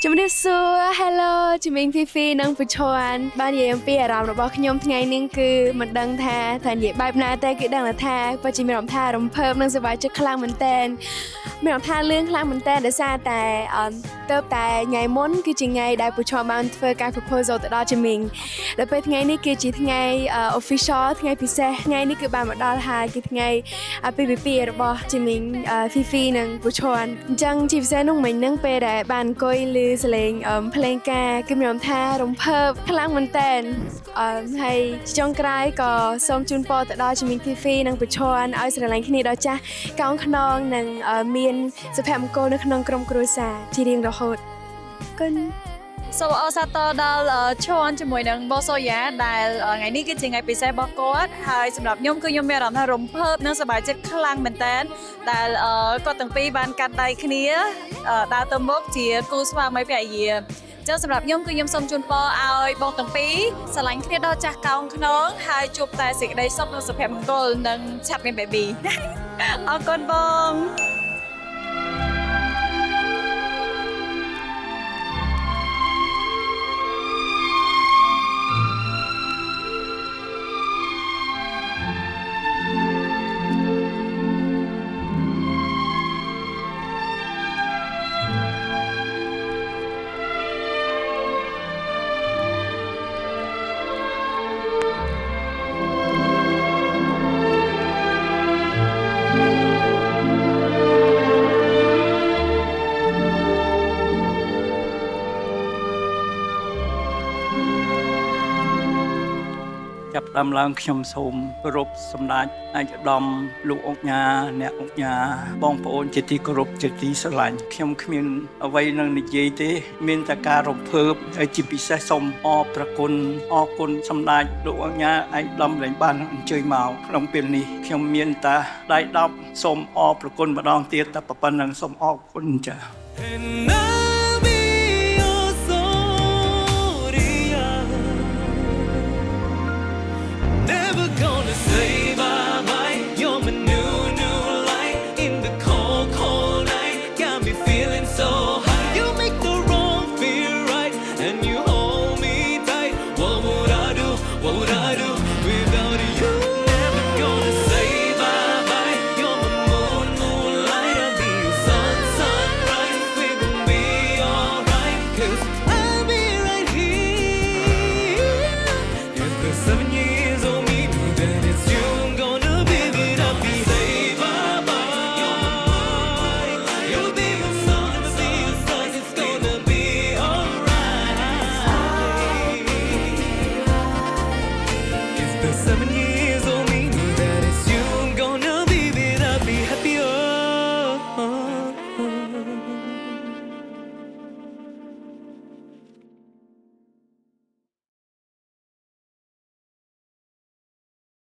ជំរាបសួរ Hello ជំនាញ Fifi និងពូឈាន់បាននិយាយអំពីអារម្មណ៍របស់ខ្ញុំថ្ងៃនេះគឺមិនដឹងថានិយាយបែបណាតែគឺដឹងថាពិតជាមានអារម្មណ៍ថារំភើបនិងសប្បាយចិត្តខ្លាំងមែនទែនមានអារម្មណ៍ថាលឿនខ្លាំងមែនទែនដោយសារតែទៅតែថ្ងៃមុនគឺជាថ្ងៃដែលពូឈាន់បានធ្វើការ proposal ទៅដល់ជំនាញដល់ពេលថ្ងៃនេះគឺជាថ្ងៃ official ថ្ងៃពិសេសថ្ងៃនេះគឺបានមកដល់ហើយគឺថ្ងៃអាពាហ៍ពិពាហ៍របស់ជំនាញ Fifi និងពូឈាន់អញ្ចឹងជាពិសេសនោះមិញហ្នឹងពេលដែលបានអង្គុយឮសលេងភ្លេងការគឺមានអារម្មណ៍ថារំភើបខ្លាំងមែនទែនហើយចុងក្រោយក៏សូមជូនពរទៅដល់ជំនាញ Fifi និងពូឈាន់ឲ្យស្រឡាញ់គ្នាដល់ចាស់កោងខ្នងនិងមានសុភមង្គលនៅក្នុងក្រុមគ្រួសារជារៀងរហូតគុណសូមអរសាទរដល់ឈាន់ជាមួយនឹងបូសូយ៉ាដែលថ្ងៃនេះគឺជាថ្ងៃពិសេសរបស់គាត់ហើយសម្រាប់ខ្ញុំគឺខ្ញុំមានអារម្មណ៍ថារំភើបនិងសប្បាយចិត្តខ្លាំងមែនទែនដែលគាត់ទាំងពីរបានកាត់ដៃគ្នាដើរទៅមុខជាគូស្វាមីភរិយាចឹងសម្រាប់ខ្ញុំគឺខ្ញុំសូមជូនពរឲ្យបងទាំងពីរស្រឡាញ់គ្នាដល់ចាស់កោងខ្នងហើយជួបតែសេចក្តីសុខនិងសុភមង្គលនិងឆាប់មាន baby អរគុណបងចាប់ផ្ដើមឡើងខ្ញុំសូមគោរពសម្ដេចឯកឧត្តមលោកអង្គញាអ្នកអង្គញាបងប្អូនជាទីគោរពជាទីស្រឡាញ់ខ្ញុំគ្មានអ្វីនឹងនិយាយទេមានតែការរំភើបហើយជាពិសេសសូមអរព្រគុណសម្ដេចលោកអង្គញាឯកឧត្តមដែលបានអញ្ជើញមកក្នុងពេលនេះខ្ញុំមានតែដៃ10សូមអរព្រគុណម្ដងទៀតតែប៉ុណ្្នឹងសូមអរគុណចា៎Never gonna say